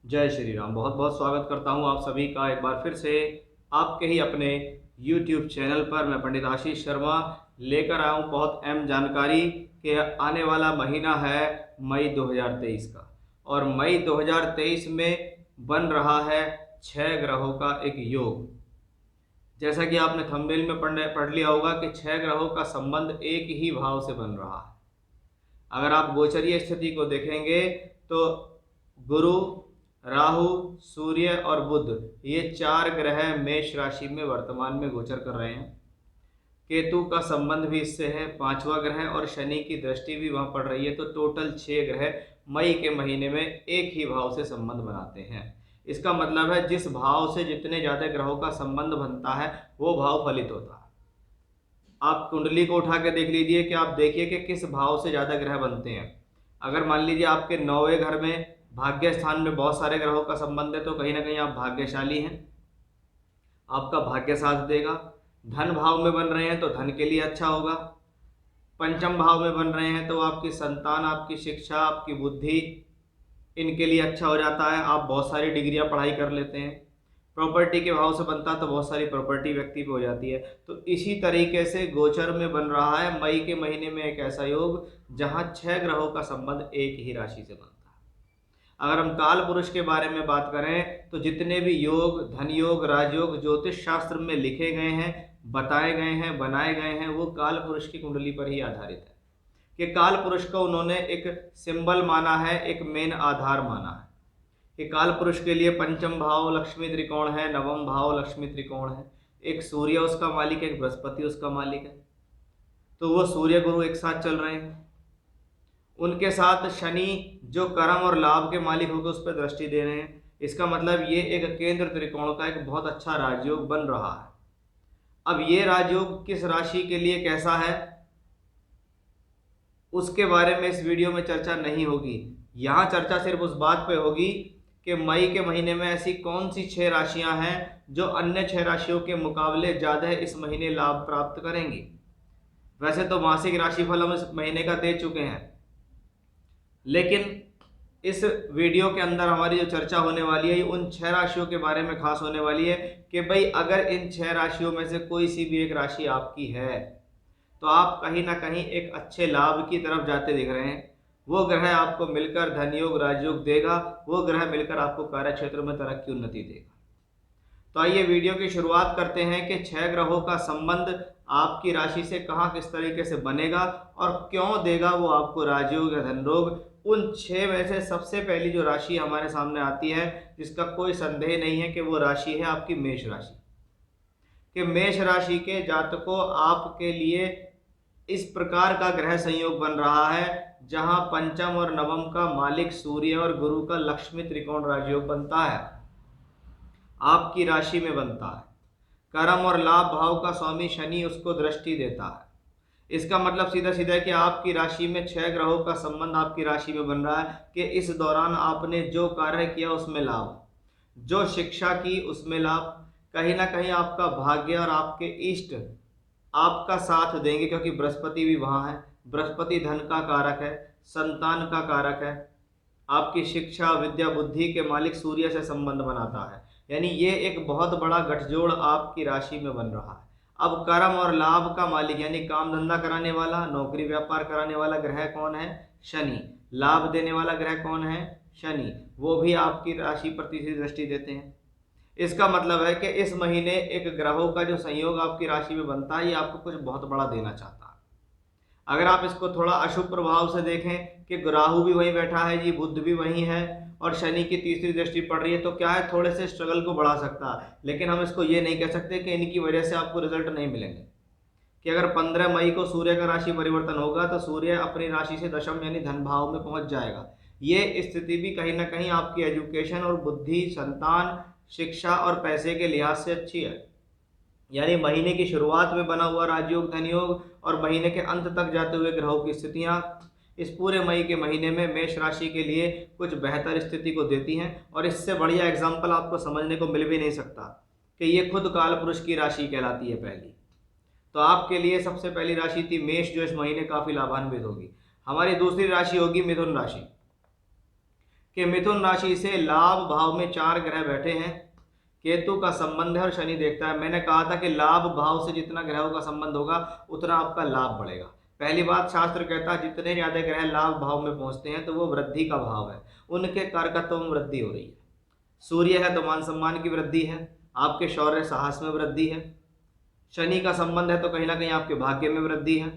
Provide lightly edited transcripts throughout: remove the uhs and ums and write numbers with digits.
जय श्री राम। बहुत बहुत स्वागत करता हूं आप सभी का एक बार फिर से आपके ही अपने YouTube चैनल पर। मैं पंडित आशीष शर्मा लेकर आया हूं बहुत अहम जानकारी कि आने वाला महीना है मई 2023 का, और मई 2023 में बन रहा है 6 ग्रहों का एक योग। जैसा कि आपने थंबनेल में पढ़ लिया होगा कि 6 ग्रहों का संबंध एक ही भाव से बन रहा है। अगर आप गोचरीय स्थिति को देखेंगे तो गुरु, राहु, सूर्य और बुध, ये 4 ग्रह मेष राशि में वर्तमान में गोचर कर रहे हैं। केतु का संबंध भी इससे है, 5वां ग्रह, और शनि की दृष्टि भी वहां पड़ रही है। तो टोटल 6 ग्रह मई के महीने में एक ही भाव से संबंध बनाते हैं। इसका मतलब है जिस भाव से जितने ज्यादा ग्रहों का संबंध बनता है वो भाव फलित होता है। आप कुंडली को उठा के देख लीजिए कि आप देखिए कि किस भाव से ज्यादा ग्रह बनते हैं। अगर मान लीजिए आपके 9वें घर में भाग्य स्थान में बहुत सारे ग्रहों का संबंध है तो कहीं ना कहीं आप भाग्यशाली हैं, आपका भाग्य साथ देगा। धन भाव में बन रहे हैं तो धन के लिए अच्छा होगा। पंचम भाव में बन रहे हैं तो आपकी संतान, आपकी शिक्षा, आपकी बुद्धि, इनके लिए अच्छा हो जाता है। आप बहुत सारी डिग्रियां पढ़ाई कर लेते हैं। प्रॉपर्टी के भाव से बनता है तो बहुत सारी प्रॉपर्टी व्यक्ति पे हो जाती है। तो इसी तरीके से गोचर में बन रहा है मई के महीने में एक ऐसा योग जहां 6 ग्रहों का संबंध एक ही राशि से बनता है। अगर हम काल पुरुष के बारे में बात करें तो जितने भी योग, धन योग, राजयोग ज्योतिष शास्त्र में लिखे गए हैं, बताए गए हैं, बनाए गए हैं, वो काल पुरुष की कुंडली पर ही आधारित है। कि काल पुरुष को उन्होंने एक सिंबल माना है, एक मेन आधार माना है कि काल पुरुष के लिए पंचम भाव लक्ष्मी त्रिकोण है, नवम भाव लक्ष्मी त्रिकोण है। एक सूर्य उसका मालिक है, एक बृहस्पति उसका मालिक है। तो वो सूर्य गुरु एक साथ चल रहे हैं। उनके साथ शनि जो कर्म और लाभ के मालिक होकर उस पर दृष्टि दे रहे हैं। इसका मतलब ये एक केंद्र त्रिकोण का एक बहुत अच्छा राजयोग बन रहा है। अब ये राजयोग किस राशि के लिए कैसा है उसके बारे में इस वीडियो में चर्चा नहीं होगी। यहाँ चर्चा सिर्फ उस बात पे होगी कि मई के महीने में ऐसी कौन सी 6 राशियां हैं जो अन्य 6 राशियों के मुकाबले ज्यादा इस महीने लाभ प्राप्त करेंगी। वैसे तो मासिक राशिफल हम इस महीने का दे चुके हैं, लेकिन इस वीडियो के अंदर हमारी जो चर्चा होने वाली है उन 6 राशियों के बारे में खास होने वाली है कि भाई अगर इन 6 राशियों में से कोई सी भी एक राशि आपकी है तो आप कहीं ना कहीं एक अच्छे लाभ की तरफ जाते दिख रहे हैं। वो ग्रह आपको मिलकर धन योग, राजयोग देगा। वो ग्रह मिलकर आपको कार्य क्षेत्र में तरक्की, उन्नति देगा। तो आइए वीडियो की शुरुआत करते हैं कि 6 ग्रहों का संबंध आपकी राशि से कहाँ किस तरीके से बनेगा और क्यों देगा वो आपको राजयोग या धन रोग। उन 6 में से सबसे पहली जो राशि हमारे सामने आती है, जिसका कोई संदेह नहीं है कि वो राशि है आपकी मेष राशि। कि मेष राशि के जातकों, आपके लिए इस प्रकार का ग्रह संयोग बन रहा है जहां पंचम और नवम का मालिक सूर्य और गुरु का लक्ष्मी त्रिकोण राजयोग बनता है, आपकी राशि में बनता है। कर्म और लाभ भाव का स्वामी शनि उसको दृष्टि देता है। इसका मतलब सीधा सीधा है कि आपकी राशि में 6 ग्रहों का संबंध आपकी राशि में बन रहा है कि इस दौरान आपने जो कार्य किया उसमें लाभ, जो शिक्षा की उसमें लाभ। कहीं ना कहीं आपका भाग्य और आपके इष्ट आपका साथ देंगे, क्योंकि बृहस्पति भी वहां है। बृहस्पति धन का कारक है, संतान का कारक है। आपकी शिक्षा, विद्या, बुद्धि के मालिक सूर्य से संबंध बनाता है। यानी ये एक बहुत बड़ा गठजोड़ आपकी राशि में बन रहा है। अब कर्म और लाभ का मालिक यानी काम धंधा कराने वाला, नौकरी व्यापार कराने वाला ग्रह कौन है? शनि। लाभ देने वाला ग्रह कौन है? शनि। वो भी आपकी राशि पर तीसरी दृष्टि देते हैं। इसका मतलब है कि इस महीने एक ग्रहों का जो संयोग आपकी राशि में बनता है ये आपको कुछ बहुत बड़ा देना चाहता है। अगर आप इसको थोड़ा अशुभ प्रभाव से देखें कि राहु भी वहीं बैठा है जी, बुध भी वहीं है और शनि की तीसरी दृष्टि पड़ रही है, तो क्या है, थोड़े से स्ट्रगल को बढ़ा सकता है। लेकिन हम इसको ये नहीं कह सकते कि इनकी वजह से आपको रिजल्ट नहीं मिलेंगे। कि अगर 15 मई को सूर्य का राशि परिवर्तन होगा तो सूर्य अपनी राशि से दशम यानी धन भाव में पहुंच जाएगा। ये स्थिति भी कहीं ना कहीं आपकी एजुकेशन और बुद्धि, संतान, शिक्षा और पैसे के लिहाज से अच्छी है। यानी महीने की शुरुआत में बना हुआ राजयोग, धन योग और महीने के अंत तक जाते हुए ग्रहों की स्थितियां इस पूरे मई के महीने में मेष राशि के लिए कुछ बेहतर स्थिति को देती हैं। और इससे बढ़िया एग्जाम्पल आपको समझने को मिल भी नहीं सकता कि ये खुद काल पुरुष की राशि कहलाती है पहली। तो आपके लिए सबसे पहली राशि थी मेष, जो इस महीने काफी लाभान्वित होगी। हमारी दूसरी राशि होगी मिथुन राशि। कि मिथुन राशि से लाभ भाव में 4 ग्रह बैठे हैं, केतु का संबंध है और शनि देखता है। मैंने कहा था कि लाभ भाव से जितना ग्रहों का संबंध होगा उतना आपका लाभ बढ़ेगा। पहली बात, शास्त्र कहता है जितने ज्यादा ग्रह लाभ भाव में पहुंचते हैं तो वो वृद्धि का भाव है, उनके कारकत्व में वृद्धि हो रही है। सूर्य है तो मान सम्मान की वृद्धि है, आपके शौर्य साहस में वृद्धि है। शनि का संबंध है तो कहीं ना कहीं आपके भाग्य में वृद्धि है।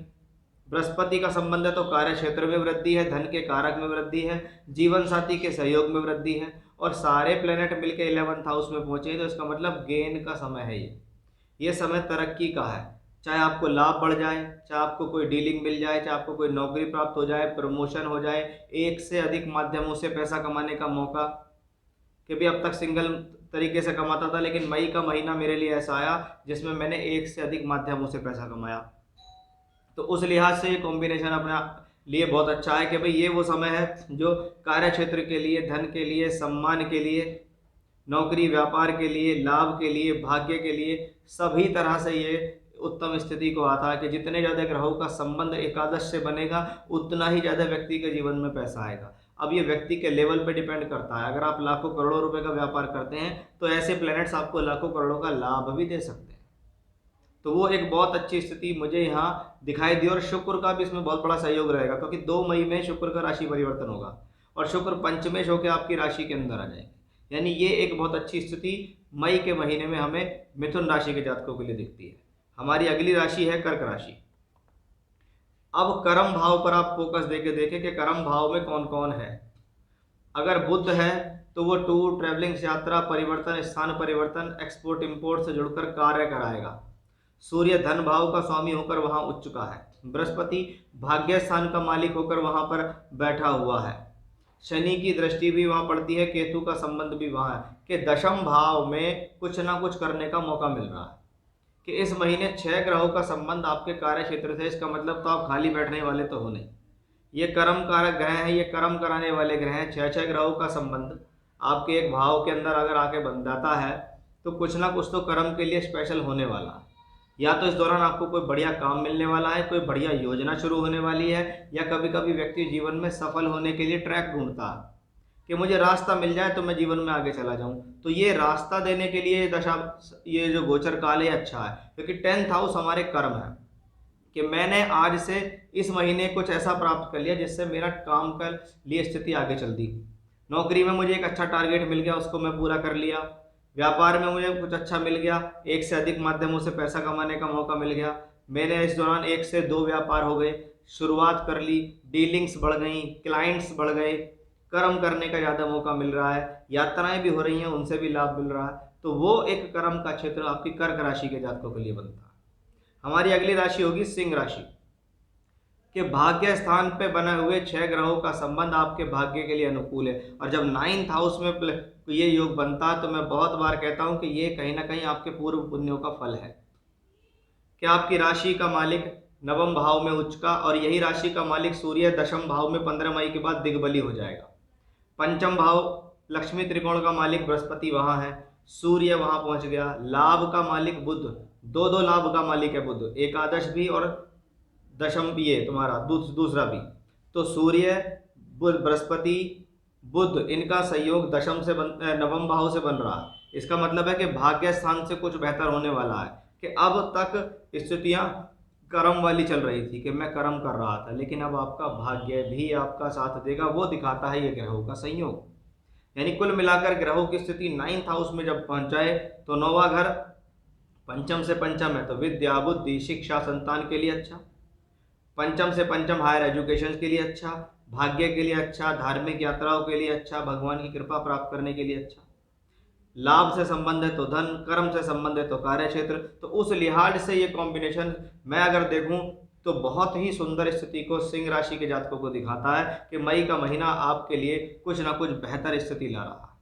बृहस्पति का संबंध है तो कार्य क्षेत्र में वृद्धि है, धन के कारक में वृद्धि है, जीवन साथी के सहयोग में वृद्धि है, और सारे प्लेनेट मिलकर 11th हाउस में पहुंचे, तो इसका मतलब गेन का समय है। ये समय तरक्की का है, चाहे आपको लाभ बढ़ जाए, चाहे आपको कोई डीलिंग मिल जाए, चाहे आपको कोई नौकरी प्राप्त हो जाए, प्रमोशन हो जाए, एक से अधिक माध्यमों से पैसा कमाने का मौका। कि भी अब तक सिंगल तरीके से कमाता था, लेकिन मई का महीना मेरे लिए ऐसा आया जिसमें मैंने एक से अधिक माध्यमों से पैसा कमाया। तो उस लिहाज से ये कॉम्बिनेशन अपने लिए बहुत अच्छा है कि भाई ये वो समय है जो कार्य क्षेत्र के लिए, धन के लिए, सम्मान के लिए, नौकरी व्यापार के लिए, लाभ के लिए, भाग्य के लिए, सभी तरह से ये उत्तम स्थिति को आता है कि जितने ज़्यादा ग्रहों का संबंध एकादश से बनेगा उतना ही ज़्यादा व्यक्ति के जीवन में पैसा आएगा। अब ये व्यक्ति के लेवल पे डिपेंड करता है। अगर आप लाखों करोड़ों रुपए का व्यापार करते हैं तो ऐसे प्लैनेट्स आपको लाखों करोड़ों का लाभ भी दे सकते हैं। तो वो एक बहुत अच्छी स्थिति मुझे यहाँ दिखाई दी, और शुक्र का भी इसमें बहुत बड़ा सहयोग रहेगा, क्योंकि 2 मई में शुक्र का राशि परिवर्तन होगा और शुक्र पंचमेश होकर आपकी राशि के अंदर आ जाएंगे। यानी ये एक बहुत अच्छी स्थिति मई के महीने में हमें मिथुन राशि के जातकों के लिए दिखती है। हमारी अगली राशि है कर्क राशि। अब कर्म भाव पर आप फोकस देके देखें कि कर्म भाव में कौन कौन है। अगर बुध है तो वो टूर, ट्रैवलिंग, यात्रा, परिवर्तन, स्थान परिवर्तन, एक्सपोर्ट इंपोर्ट से जुड़कर कार्य कराएगा। सूर्य धन भाव का स्वामी होकर वहां उच्च चुका है। बृहस्पति भाग्य स्थान का मालिक होकर वहां पर बैठा हुआ है। शनि की दृष्टि भी वहां पड़ती है, केतु का संबंध भी वहां है कि दशम भाव में कुछ ना कुछ करने का मौका मिल रहा है। कि इस महीने 6 ग्रहों का संबंध आपके कार्य क्षेत्र से, इसका मतलब तो आप खाली बैठने वाले तो हो नहीं। ये कर्म कारक ग्रह हैं, ये कर्म कराने वाले ग्रह हैं। 6 ग्रहों का संबंध आपके एक भाव के अंदर अगर आके बन जाता है तो कुछ ना कुछ तो कर्म के लिए स्पेशल होने वाला है। या तो इस दौरान आपको कोई बढ़िया काम मिलने वाला है, कोई बढ़िया योजना शुरू होने वाली है, या कभी कभी व्यक्ति जीवन में सफल होने के लिए ट्रैक ढूंढता है कि मुझे रास्ता मिल जाए तो मैं जीवन में आगे चला जाऊं। तो ये रास्ता देने के लिए दशा, ये जो गोचर काल है अच्छा है, क्योंकि 10th हाउस हमारे कर्म है कि मैंने आज से इस महीने कुछ ऐसा प्राप्त कर लिया जिससे मेरा काम के लिए स्थिति आगे चल दी। नौकरी में मुझे एक अच्छा टारगेट मिल गया, उसको मैं पूरा कर लिया। व्यापार में मुझे कुछ अच्छा मिल गया, एक से अधिक माध्यमों से पैसा कमाने का मौका मिल गया। मैंने इस दौरान 1 से 2 व्यापार हो गए, शुरुआत कर ली, डीलिंग्स बढ़ गई, क्लाइंट्स बढ़ गए, कर्म करने का ज़्यादा मौका मिल रहा है, यात्राएं भी हो रही हैं, उनसे भी लाभ मिल रहा है। तो वो एक कर्म का क्षेत्र आपकी कर्क राशि के जातकों के लिए बनता है। हमारी अगली राशि होगी सिंह राशि। कि भाग्य स्थान पे बने हुए 6 ग्रहों का संबंध आपके भाग्य के लिए अनुकूल है, और जब 9th हाउस में ये योग बनता है तो मैं बहुत बार कहता हूं कि ये कहीं ना कहीं आपके पूर्व पुण्यों का फल है। कि आपकी राशि का मालिक नवम भाव में उच्च का, और यही राशि का मालिक सूर्य दशम भाव में 15 मई के बाद दिग्बली हो जाएगा। पंचम भाव लक्ष्मी त्रिकोण का मालिक बृहस्पति वहां है, सूर्य वहां पहुंच गया। लाभ का मालिक बुध, दो लाभ का मालिक है बुध, एकादश भी और दशम भी है तुम्हारा दूसरा भी। तो सूर्य, बृहस्पति, बुध, इनका सहयोग दशम से नवम भाव से बन रहा है। इसका मतलब है कि भाग्य स्थान से कुछ बेहतर होने वाला है। कि अब तक स्थितियां कर्म वाली चल रही थी कि मैं कर्म कर रहा था, लेकिन अब आपका भाग्य भी आपका साथ देगा, वो दिखाता है ये ग्रहों का संयोग। यानी कुल मिलाकर ग्रहों की स्थिति 9th हाउस में जब पहुंच जाए तो 9वां घर पंचम से पंचम है, तो विद्या, बुद्धि, शिक्षा, संतान के लिए अच्छा। पंचम से पंचम हायर एजुकेशन के लिए अच्छा, भाग्य के लिए अच्छा, धार्मिक यात्राओं के लिए अच्छा, भगवान की कृपा प्राप्त करने के लिए अच्छा। लाभ से संबंध है तो धन, कर्म से संबंध है तो कार्य क्षेत्र। तो उस लिहाज से ये कॉम्बिनेशन मैं अगर देखूं तो बहुत ही सुंदर स्थिति को सिंह राशि के जातकों को दिखाता है कि मई का महीना आपके लिए कुछ ना कुछ बेहतर स्थिति ला रहा है।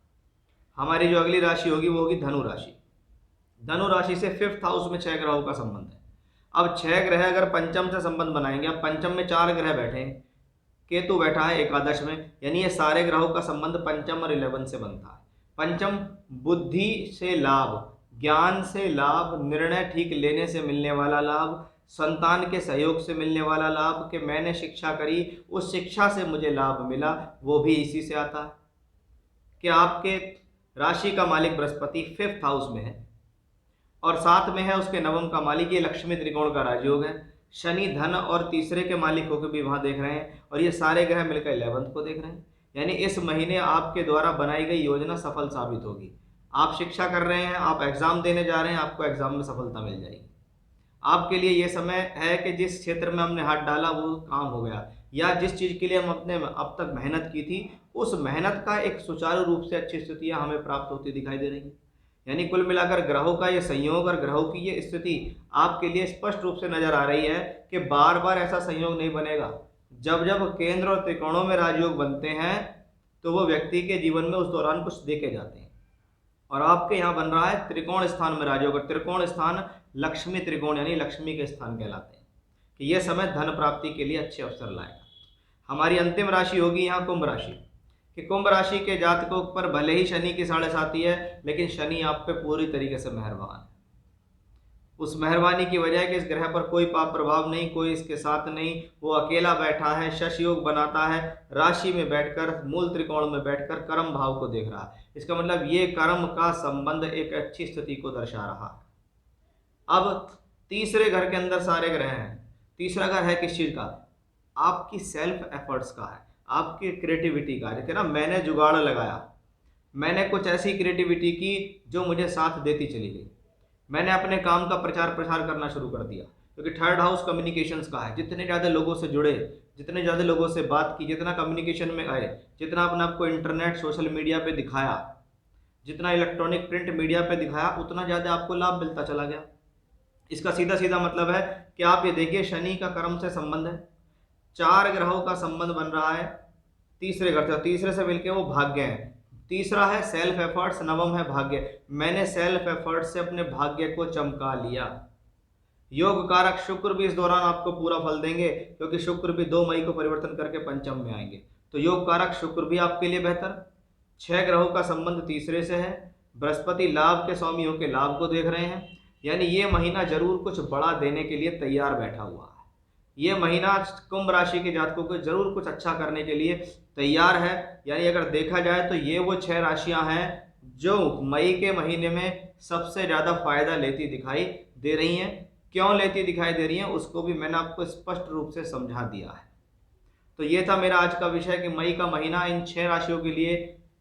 हमारी जो अगली राशि होगी वो होगी धनु राशि। धनु राशि से 5th हाउस में 6 ग्रहों का संबंध है। अब 6 ग्रह अगर पंचम से संबंध बनाएंगे, अब पंचम में 4 ग्रह बैठे हैं, केतु बैठा है एकादश में, यानी ये सारे ग्रहों का संबंध पंचम और 11 से बनता है। पंचम बुद्धि से लाभ, ज्ञान से लाभ, निर्णय ठीक लेने से मिलने वाला लाभ, संतान के सहयोग से मिलने वाला लाभ, कि मैंने शिक्षा करी, उस शिक्षा से मुझे लाभ मिला, वो भी इसी से आता है। कि आपके राशि का मालिक बृहस्पति 5th हाउस में है और 7 में है उसके नवम का मालिक, ये लक्ष्मी त्रिकोण का राजयोग है। शनि धन और तीसरे के मालिक होकर भी वहां देख रहे हैं और ये सारे ग्रह मिलकर 11th को देख रहे हैं। यानी इस महीने आपके द्वारा बनाई गई योजना सफल साबित होगी। आप शिक्षा कर रहे हैं, आप एग्जाम देने जा रहे हैं, आपको एग्जाम में सफलता मिल जाएगी। आपके लिए ये समय है कि जिस क्षेत्र में हमने हाथ डाला वो काम हो गया, या जिस चीज़ के लिए हम अपने अब तक मेहनत की थी उस मेहनत का एक सुचारू रूप से अच्छी स्थितियाँ हमें प्राप्त होती दिखाई दे रही हैं। यानी कुल मिलाकर ग्रहों का ये संयोग और ग्रहों की ये स्थिति आपके लिए स्पष्ट रूप से नजर आ रही है कि बार बार ऐसा संयोग नहीं बनेगा। जब जब केंद्र और त्रिकोणों में राजयोग बनते हैं तो वो व्यक्ति के जीवन में उस दौरान कुछ देके जाते हैं, और आपके यहाँ बन रहा है त्रिकोण स्थान में राजयोग, और त्रिकोण स्थान लक्ष्मी त्रिकोण यानी लक्ष्मी के स्थान कहलाते हैं कि यह समय धन प्राप्ति के लिए अच्छे अवसर लाएगा। हमारी अंतिम राशि होगी यहाँ कुंभ राशि, कि कुंभ राशि के जातकों पर भले ही शनि की 7.5 है, लेकिन शनि आप पे पूरी तरीके से मेहरबान है। उस मेहरबानी की वजह है कि इस ग्रह पर कोई पाप प्रभाव नहीं, कोई इसके साथ नहीं, वो अकेला बैठा है, शश योग बनाता है, राशि में बैठकर मूल त्रिकोण में बैठकर कर्म भाव को देख रहा है। इसका मतलब ये कर्म का संबंध एक अच्छी स्थिति को दर्शा रहा है। अब तीसरे घर के अंदर सारे ग्रह हैं। तीसरा घर है किस चीज का? आपकी सेल्फ एफर्ट्स का है, आपकी क्रिएटिविटी का। देखिए ना, मैंने जुगाड़ लगाया, मैंने कुछ ऐसी क्रिएटिविटी की जो मुझे साथ देती चली गई। मैंने अपने काम का प्रचार प्रसार करना शुरू कर दिया, क्योंकि 3rd हाउस कम्युनिकेशंस का है। जितने ज़्यादा लोगों से जुड़े, जितने ज़्यादा लोगों से बात की, जितना कम्युनिकेशन में आए, जितना अपने आपको इंटरनेट सोशल मीडिया पे दिखाया, जितना इलेक्ट्रॉनिक प्रिंट मीडिया पे दिखाया, उतना ज़्यादा आपको लाभ मिलता चला गया। इसका सीधा सीधा मतलब है कि आप ये देखिए, शनि का कर्म से संबंध है, 4 ग्रहों का संबंध बन रहा है तीसरे घर से, तीसरे से मिलकर वो भाग्य है। तीसरा है सेल्फ एफर्ट्स, नवम है भाग्य। मैंने सेल्फ एफर्ट से अपने भाग्य को चमका लिया। योग कारक शुक्र भी इस दौरान आपको पूरा फल देंगे, क्योंकि शुक्र भी 2 मई को परिवर्तन करके पंचम में आएंगे, तो योग कारक शुक्र भी आपके लिए बेहतर। 6 ग्रहों का संबंध तीसरे से है, बृहस्पति लाभ के स्वामी होकर लाभ को देख रहे हैं। यानी ये महीना जरूर कुछ बड़ा देने के लिए तैयार बैठा हुआ है। ये महीना कुंभ राशि के जातकों को जरूर कुछ अच्छा करने के लिए तैयार है। यानी अगर देखा जाए तो ये वो 6 राशियां हैं जो मई के महीने में सबसे ज़्यादा फायदा लेती दिखाई दे रही हैं। क्यों लेती दिखाई दे रही हैं उसको भी मैंने आपको स्पष्ट रूप से समझा दिया है। तो ये था मेरा आज का विषय कि मई का महीना इन 6 राशियों के लिए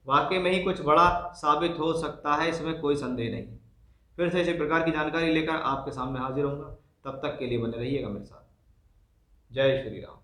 वाकई में ही कुछ बड़ा साबित हो सकता है, इसमें कोई संदेह नहीं। फिर से इसी प्रकार की जानकारी लेकर आपके सामने हाजिर होऊंगा। तब तक के लिए बने रहिएगा मेरे साथ। जय श्री राम।